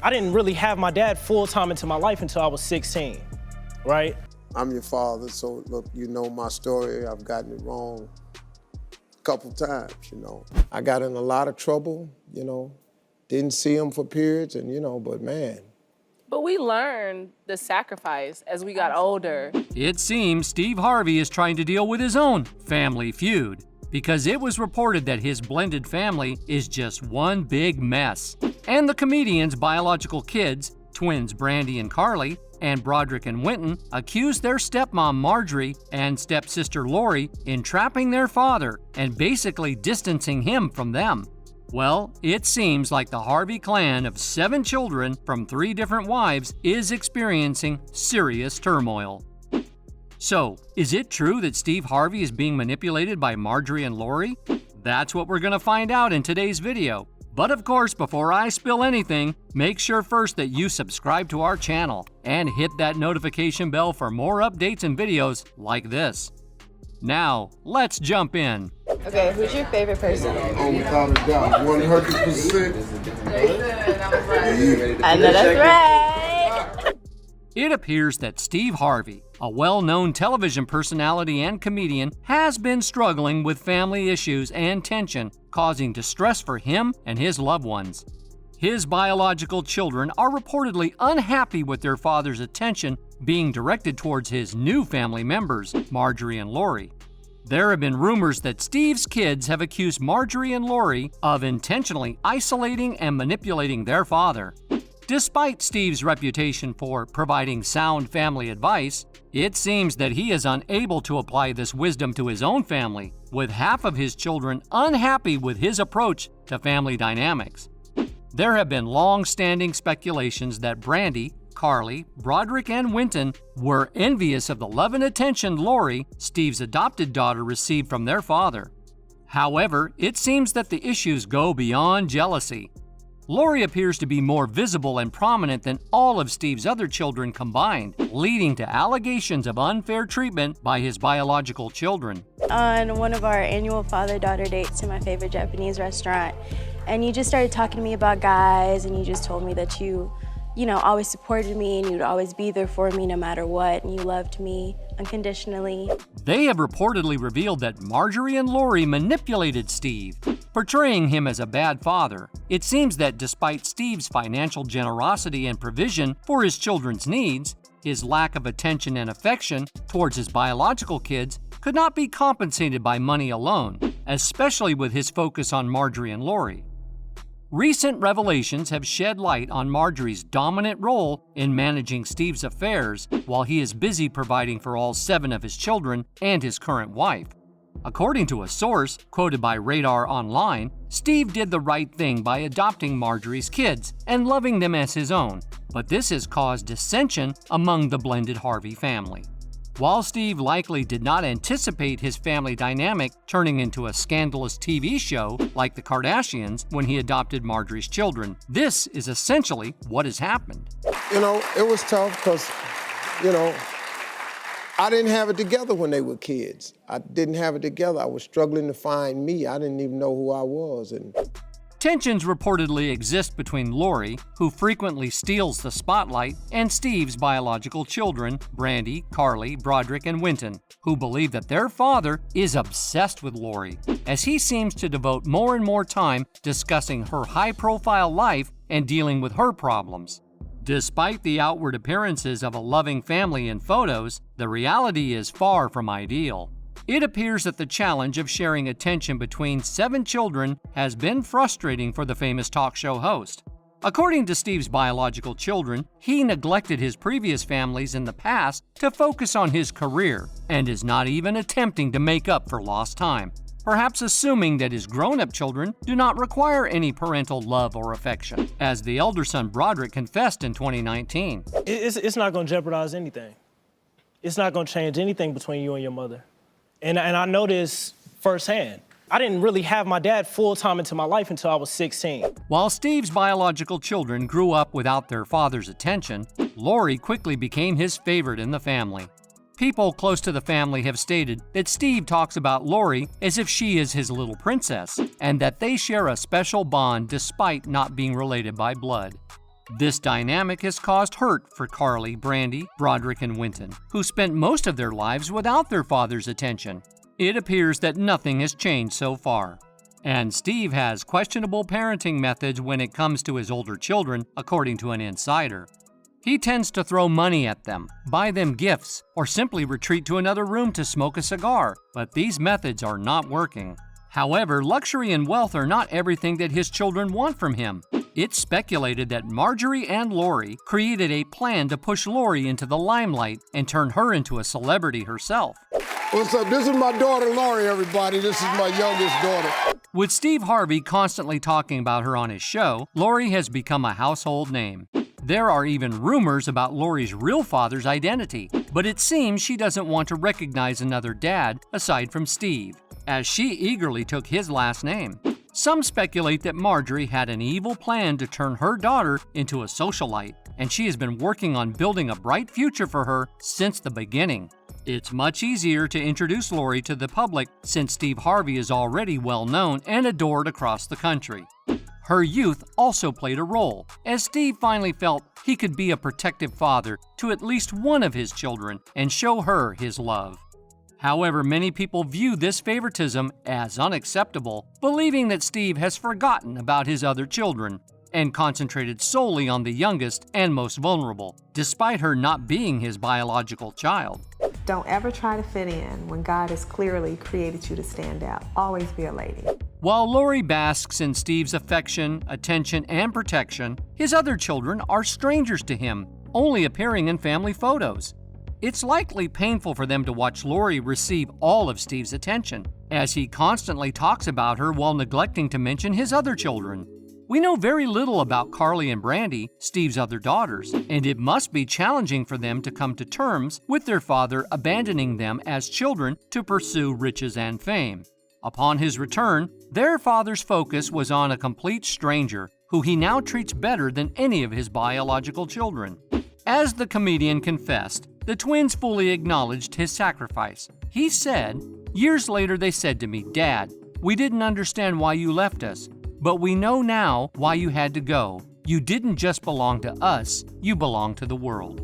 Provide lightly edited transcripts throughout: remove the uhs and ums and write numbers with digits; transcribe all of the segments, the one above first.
I didn't really have my dad full-time into my life until I was 16, right? I'm your father, so look, you know my story. I've gotten it wrong a couple times, you know. I got in a lot of trouble, you know. Didn't see him for periods, and you know, but man. But we learned the sacrifice as we got older. It seems Steve Harvey is trying to deal with his own family feud, because it was reported that his blended family is just one big mess. And the comedian's biological kids, twins Brandi and Karli, and Broderick and Wynton, accused their stepmom Marjorie and stepsister Lori in trapping their father and basically distancing him from them. Well, it seems like the Harvey clan of 7 children from 3 different wives is experiencing serious turmoil. So, is it true that Steve Harvey is being manipulated by Marjorie and Lori? That's what we're going to find out in today's video. But of course, before I spill anything, make sure first that you subscribe to our channel and hit that notification bell for more updates and videos like this. Now, let's jump in. Okay, who's your favorite person? Oh, without a doubt, 100%. I know that's right. It appears that Steve Harvey, a well-known television personality and comedian, has been struggling with family issues and tension, causing distress for him and his loved ones. His biological children are reportedly unhappy with their father's attention being directed towards his new family members, Marjorie and Lori. There have been rumors that Steve's kids have accused Marjorie and Lori of intentionally isolating and manipulating their father. Despite Steve's reputation for providing sound family advice, it seems that he is unable to apply this wisdom to his own family, with half of his children unhappy with his approach to family dynamics. There have been long-standing speculations that Brandi, Karli, Broderick, and Wynton were envious of the love and attention Lori, Steve's adopted daughter, received from their father. However, it seems that the issues go beyond jealousy. Lori appears to be more visible and prominent than all of Steve's other children combined, leading to allegations of unfair treatment by his biological children. On one of our annual father-daughter dates to my favorite Japanese restaurant, and you just started talking to me about guys, and you just told me that you always supported me and you'd always be there for me no matter what, and you loved me unconditionally. They have reportedly revealed that Marjorie and Lori manipulated Steve, portraying him as a bad father. It seems that despite Steve's financial generosity and provision for his children's needs, his lack of attention and affection towards his biological kids could not be compensated by money alone, especially with his focus on Marjorie and Lori. Recent revelations have shed light on Marjorie's dominant role in managing Steve's affairs while he is busy providing for all 7 of his children and his current wife. According to a source quoted by Radar Online, Steve did the right thing by adopting Marjorie's kids and loving them as his own, but this has caused dissension among the blended Harvey family. While Steve likely did not anticipate his family dynamic turning into a scandalous TV show like the Kardashians when he adopted Marjorie's children, this is essentially what has happened. You know, it was tough because, you know, I didn't have it together when they were kids. I didn't have it together. I was struggling to find me. I didn't even know who I was. Tensions reportedly exist between Lori, who frequently steals the spotlight, and Steve's biological children, Brandi, Karli, Broderick, and Wynton, who believe that their father is obsessed with Lori, as he seems to devote more and more time discussing her high-profile life and dealing with her problems. Despite the outward appearances of a loving family in photos, the reality is far from ideal. It appears that the challenge of sharing attention between 7 children has been frustrating for the famous talk show host. According to Steve's biological children, he neglected his previous families in the past to focus on his career and is not even attempting to make up for lost time, perhaps assuming that his grown-up children do not require any parental love or affection, as the elder son Broderick confessed in 2019. It's not going to jeopardize anything. It's not going to change anything between you and your mother. And I know this firsthand. I didn't really have my dad full-time into my life until I was 16. While Steve's biological children grew up without their father's attention, Lori quickly became his favorite in the family. People close to the family have stated that Steve talks about Lori as if she is his little princess, and that they share a special bond despite not being related by blood. This dynamic has caused hurt for Karli, Brandi, Broderick, and Wynton, who spent most of their lives without their father's attention. It appears that nothing has changed so far. And Steve has questionable parenting methods when it comes to his older children, according to an insider. He tends to throw money at them, buy them gifts, or simply retreat to another room to smoke a cigar, but these methods are not working. However, luxury and wealth are not everything that his children want from him. It's speculated that Marjorie and Lori created a plan to push Lori into the limelight and turn her into a celebrity herself. What's up? This is my daughter, Lori, everybody. This is my youngest daughter. With Steve Harvey constantly talking about her on his show, Lori has become a household name. There are even rumors about Lori's real father's identity, but it seems she doesn't want to recognize another dad aside from Steve, as she eagerly took his last name. Some speculate that Marjorie had an evil plan to turn her daughter into a socialite, and she has been working on building a bright future for her since the beginning. It's much easier to introduce Lori to the public since Steve Harvey is already well known and adored across the country. Her youth also played a role, as Steve finally felt he could be a protective father to at least one of his children and show her his love. However, many people view this favoritism as unacceptable, believing that Steve has forgotten about his other children and concentrated solely on the youngest and most vulnerable, despite her not being his biological child. Don't ever try to fit in when God has clearly created you to stand out. Always be a lady. While Lori basks in Steve's affection, attention, and protection, his other children are strangers to him, only appearing in family photos. It's likely painful for them to watch Lori receive all of Steve's attention, as he constantly talks about her while neglecting to mention his other children. We know very little about Karli and Brandi, Steve's other daughters, and it must be challenging for them to come to terms with their father abandoning them as children to pursue riches and fame. Upon his return, their father's focus was on a complete stranger who he now treats better than any of his biological children. As the comedian confessed, the twins fully acknowledged his sacrifice. He said, "Years later they said to me, 'Dad, we didn't understand why you left us, but we know now why you had to go. You didn't just belong to us, you belong to the world.'"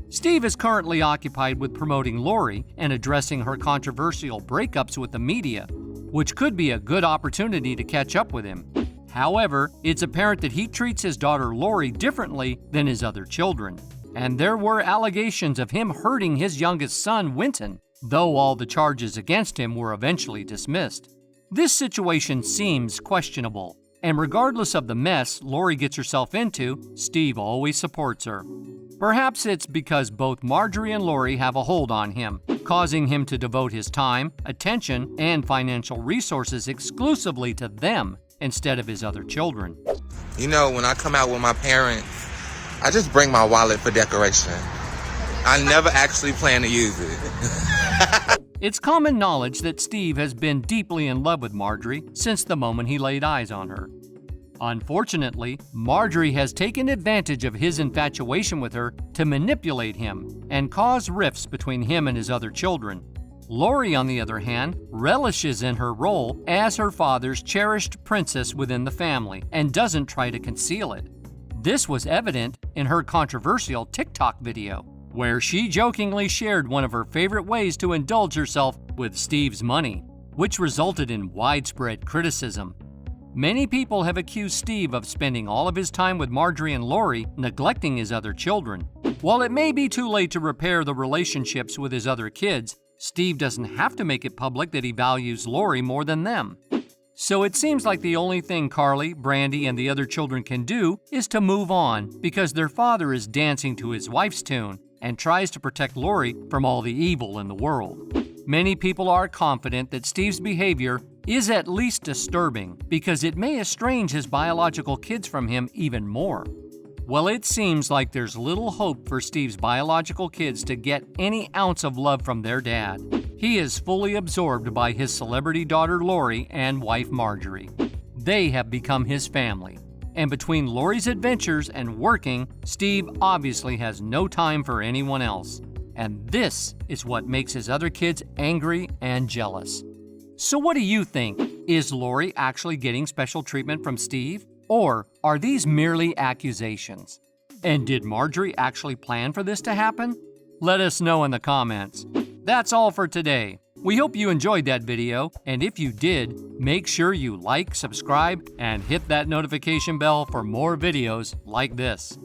Steve is currently occupied with promoting Lori and addressing her controversial breakups with the media, which could be a good opportunity to catch up with him. However, it's apparent that he treats his daughter Lori differently than his other children. And there were allegations of him hurting his youngest son, Wynton, though all the charges against him were eventually dismissed. This situation seems questionable, and regardless of the mess Lori gets herself into, Steve always supports her. Perhaps it's because both Marjorie and Lori have a hold on him, causing him to devote his time, attention, and financial resources exclusively to them instead of his other children. You know, when I come out with my parents, I just bring my wallet for decoration. I never actually plan to use it. It's common knowledge that Steve has been deeply in love with Marjorie since the moment he laid eyes on her. Unfortunately, Marjorie has taken advantage of his infatuation with her to manipulate him and cause rifts between him and his other children. Lori, on the other hand, relishes in her role as her father's cherished princess within the family and doesn't try to conceal it. This was evident in her controversial TikTok video, where she jokingly shared one of her favorite ways to indulge herself with Steve's money, which resulted in widespread criticism. Many people have accused Steve of spending all of his time with Marjorie and Lori, neglecting his other children. While it may be too late to repair the relationships with his other kids, Steve doesn't have to make it public that he values Lori more than them. So it seems like the only thing Karli, Brandi, and the other children can do is to move on because their father is dancing to his wife's tune and tries to protect Lori from all the evil in the world. Many people are confident that Steve's behavior is at least disturbing because it may estrange his biological kids from him even more. Well, it seems like there's little hope for Steve's biological kids to get any ounce of love from their dad. He is fully absorbed by his celebrity daughter Lori and wife Marjorie. They have become his family. And between Lori's adventures and working, Steve obviously has no time for anyone else. And this is what makes his other kids angry and jealous. So what do you think? Is Lori actually getting special treatment from Steve? Or are these merely accusations? And did Marjorie actually plan for this to happen? Let us know in the comments. That's all for today. We hope you enjoyed that video, and if you did, make sure you like, subscribe, and hit that notification bell for more videos like this.